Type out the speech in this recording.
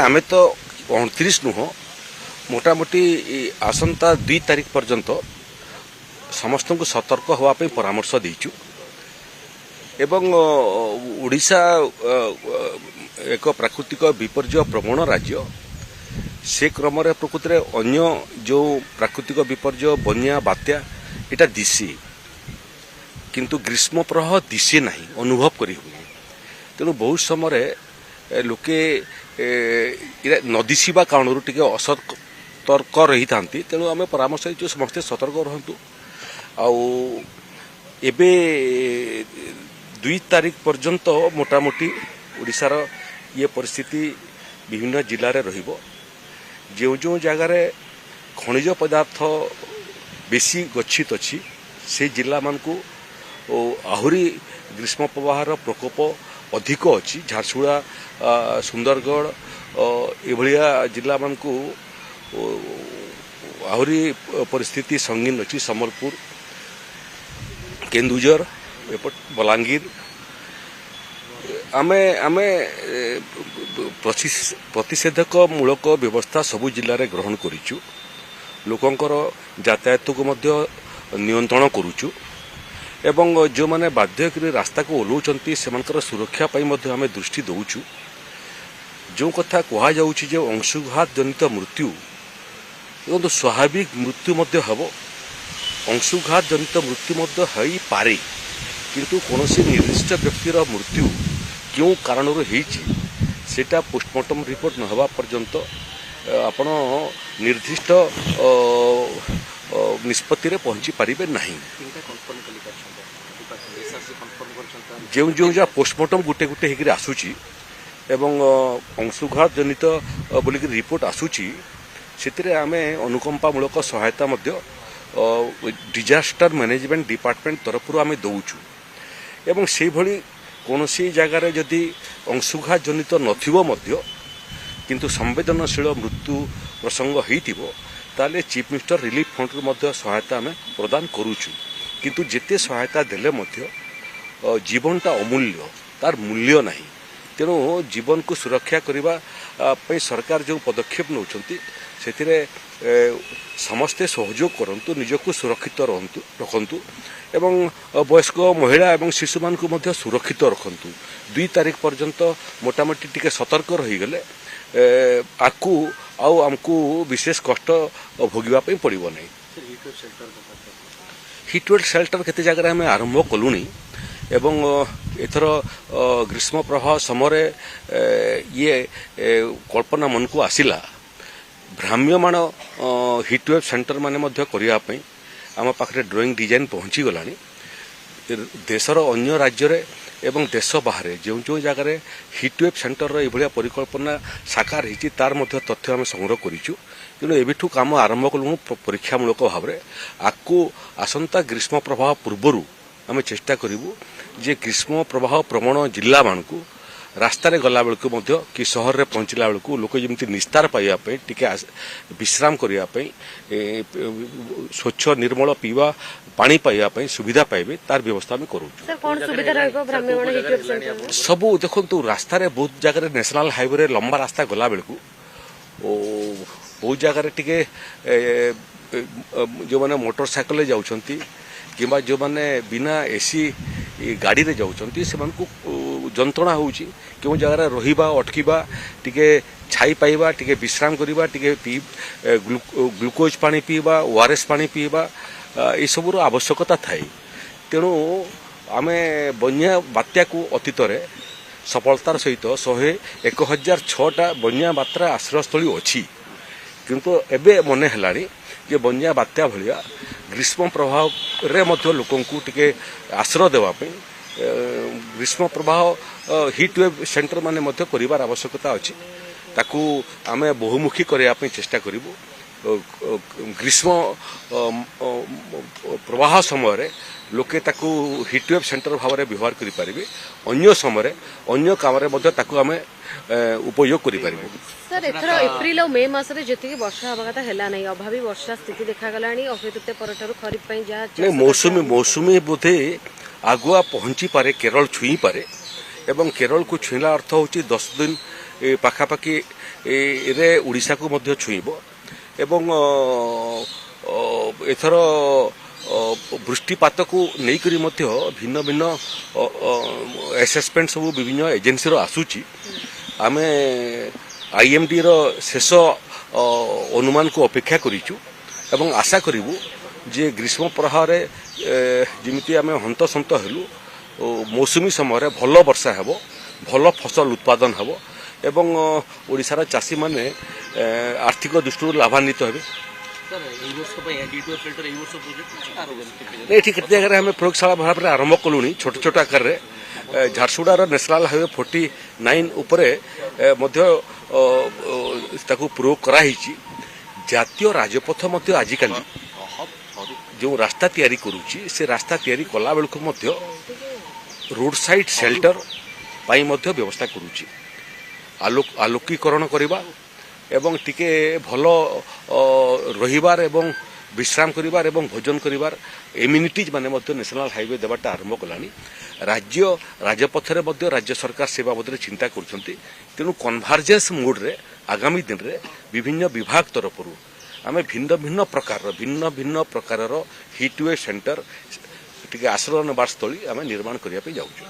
आमे तो 29 नुह मोटामोटी आसंता 2 तारिख पर्यंत समस्त को सतर्क होवाई परामर्श देचु एवं ओडिशा एक प्राकृतिक विपर्य प्रवण राज्य से क्रम प्रकृति में अन्य जो प्राकृतिक विपर्य बन्या बात्या इटा दिशे किंतु ग्रीष्म प्रवाह दिशे नहीं अनुभव करी हुए तेणु बहुत समय लोके न दिशा कारण टे असतर्क रही था तेणु आम परामर्श जो समस्ते सतर्क रहतु आबे 2 तारिख पर्यंत मोटामोटी ओडिशार ये परिस्थिति विभिन्न जिले में रहिबो जो जो जगार खनिज पदार्थ बेसी गच्छित अच्छी से जिला मान को आहुरी ग्रीष्म प्रवाहर प्रकोप अधिक अच्छी झारसुगुड़ा सुंदरगढ़ एभलिया जिला मान को आहुरी परिस्थिति संगीन अच्छी सम्बलपुर केन्दुझर एपट बलांगीर आमे आमे प्रतिषेधक मूलक व्यवस्था सबु जिले में ग्रहण करिचु लोकंकर यातायात को मध्य नियंत्रण करुचु एवं जो माने बाध्य करी रास्ता को ओल्लाउछंती सेमानकर सुरक्षा पाई मध्य आमे दृष्टि दउचु जो कथा कहा जाउछि जे अंशुघात जनित मृत्यु तो स्वाभाविक मृत्यु मध्य हबो अंशुघात जनित मृत्यु मध्य हई पारे किंतु कोनोसी निर्दिष्ट व्यक्तिर मृत्यु क्यों कारण सेटा पोस्टमार्टम रिपोर्ट न हवा पर्यंत आपण निर्दिष्ट निष्पत्ति रे पहुंची पारिबे नहीं जो जो जा पोस्टमार्टम गुटे गुटे हेकि आसुची एवं अंशुघात जनित बोलिक रिपोर्ट आसुची सेतिरे आमे अनुकंपामूलक सहायता मध्य डिजास्टर मैनेजमेंट डिपार्टमेंट तरफ आमे दउचु एवं से भली कौनसी जगार जदि अंशुघात जनित नथिबो मध्य किंतु संवेदनशील मृत्यु प्रसंग होइतिबो ताले चीफ मिनिस्टर रिलीफ फंड मध्य सहायता आमे प्रदान करूचु किंतु जेते सहायता देले मध्य जीवनटा अमूल्य तार मूल्य नहीं तेणु जीवन को सुरक्षा करने सरकार जो पदक्षेप नौचंती से समस्ते सहयोग करंतु निजको सुरक्षित रखंतु एवं वयस्क महिला एवं शिशु मान को मध्य सुरक्षित रखंतु 2 तारिख पर्यंत मोटामोटी टिके सतर्क रही गले आकु आउ हमको विशेष कष्ट भोगिबा पई पड़िबो नै। हिटवेल शेल्टर केते जगह आम आरंभ कलुनी एवं एथर ग्रीष्म प्रवाह समय ये कल्पना मन को आसिला भ्राम्यमाण हिटवेव सेंटर माने मध्य करिया पई आम पाखरे ड्राइंग डिजाइन पहुंची गलानी देशर अन्य राज्य रे एवं देश बाहर जो जो जगार हिटवेव सेंटर ये परिकल्पना साकार होती तार मध्य तथ्य आम संग्रह करूँ तेणु एबिठू काम आरंभ कलु परीक्षामूलक भाव में आकु आसंता ग्रीष्म प्रवाह पूर्वर आम चेष्टा करूँ जे ग्रीष्म प्रवाह प्रवण जिला मान को रास्तार गला बेलू मध्य कि सहर रे पहुँचला बेलू लोक जमी निस्तार पाइबापी टिके विश्राम करने स्वच्छ निर्मल पीवा पानी पाइबापी सुविधा पाइबे तार व्यवस्था आम करूँ सबू देखु रास्तार बहुत जगह नेशनल हाईवे लंबा रास्ता गला बेलू बहुत जगह टिके जो मैंने मोटरसाइकिल जाऊँगी कि जो मैंने बिना एसी गाड़ी रे जाऊँगी से जंत्रणा होउची क्यों जगह रहिबा अटकीबा टिके छाई पाइबा टिके विश्राम करिबा टिके ग्लूकोज पानी पीबा ओआरएस पानी पीबा ये सबुर आवश्यकता थाई तेणु आमे बन्या बात्या को अतीत सफलतार सहित 1006टा बन्या बात्रा आश्रयस्थली अच्छी किंतु एबे मने हेलानी जे बन्या बात्या भलिया ग्रीष्म प्रवाह रे मध्य लोकन को टिके आश्रय देवापी ग्रीष्म प्रवाह हिटवेव सेंटर माने मध्य करिवार आवश्यकता अछि ताकू आमे बहुमुखी करने चेष्टा करूँ ग्रीष्म प्रवाह समय लोके ताकू हिटवेव सेंटर भाव में व्यवहार करें अन्य समय अन्य काम आम उपयोग करें। सर एथर एप्रिल और मे मास रे जति वर्षा हवा कथा हैला नै अभावी वर्षा स्थिति देखा गलानी अफेतुते परठर खरीफ पई जा मौसुमी बोधे आगुआ पहुंची पारे केरल छुई पारे एवं केरल को छुईला अर्थ होची 10 दिन ପାଖାପାଖି ରେ ଓଡ଼ିଶାକୁ ମଧ୍ୟ ଛୁଇଁବ ଏବଂ ଏଥର ବୃଷ୍ଟିପାତକୁ ନେଇକରି ମଧ୍ୟ ଭିନ୍ନ ଭିନ୍ନ ଆସେସମେଣ୍ଟ ସବୁ ବିଭିନ୍ନ ଏଜେନ୍ସିର ଆସୁଛି। ଆମେ IMDର ଶେଷ ଅନୁମାନକୁ ଅପେକ୍ଷା କରିଛୁ ଏବଂ ଆଶା କରିବୁ ଯେ ଗ୍ରୀଷ୍ମ ପ୍ରବାହରେ ଯେମିତି ଆମେ ହନ୍ତସନ୍ତ ହେଲୁ ମୌସୁମୀ ସମୟରେ ଭଲ ବର୍ଷା ହେବ, ଭଲ ଫସଲ ଉତ୍ପାଦନ ହେବ ଏବଂ ଓଡ଼ିଶାର ଚାଷୀମାନେ ଆର୍ଥିକ ଦୃଷ୍ଟିରୁ ଲାଭାନ୍ୱିତ ହେବେ। ଏଠି କେତେ ଜାଗାରେ ଆମେ ପ୍ରୟୋଗଶାଳା ଭାବରେ ଆରମ୍ଭ କଲୁଣି ଛୋଟ ଛୋଟ ଆକାରରେ। ଝାରସୁଗୁଡ଼ାର ନ୍ୟାସନାଲ ହାଇୱେ 49 ଉପରେ ମଧ୍ୟ ତାକୁ ପ୍ରୟୋଗ କରାହେଇଛି। ଜାତୀୟ ରାଜପଥ ମଧ୍ୟ ଆଜିକାଲି ଯେଉଁ ରାସ୍ତା ତିଆରି କରୁଛି ସେ ରାସ୍ତା ତିଆରି କଲା ବେଳକୁ ମଧ୍ୟ ରୋଡ୍ ସାଇଡ୍ ସେଲ୍ଟର ପାଇଁ ମଧ୍ୟ ବ୍ୟବସ୍ଥା କରୁଛି। ଆଲୋକୀକରଣ କରିବା ଏବଂ ଟିକେ ଭଲ ରହିବାର ଏବଂ ବିଶ୍ରାମ କରିବାର ଏବଂ ଭୋଜନ କରିବାର ଏମ୍ୟୁନିଟିଜ୍ ମାନେ ମଧ୍ୟ ନ୍ୟାସନାଲ ହାଇୱେ ଦେବାଟା ଆରମ୍ଭ କଲାଣି। ରାଜ୍ୟ ରାଜପଥରେ ମଧ୍ୟ ରାଜ୍ୟ ସରକାର ସେ ବାବଦରେ ଚିନ୍ତା କରୁଛନ୍ତି। ତେଣୁ କନଭର୍ଜେନ୍ସ ମୋଡ୍ରେ ଆଗାମୀ ଦିନରେ ବିଭିନ୍ନ ବିଭାଗ ତରଫରୁ ଆମେ ଭିନ୍ନ ଭିନ୍ନ ପ୍ରକାରର ହିଟୱେ ସେଣ୍ଟର ଟିକେ ଆଶ୍ରୟ ନେବାର ସ୍ଥଳୀ ଆମେ ନିର୍ମାଣ କରିବା ପାଇଁ ଯାଉଛୁ।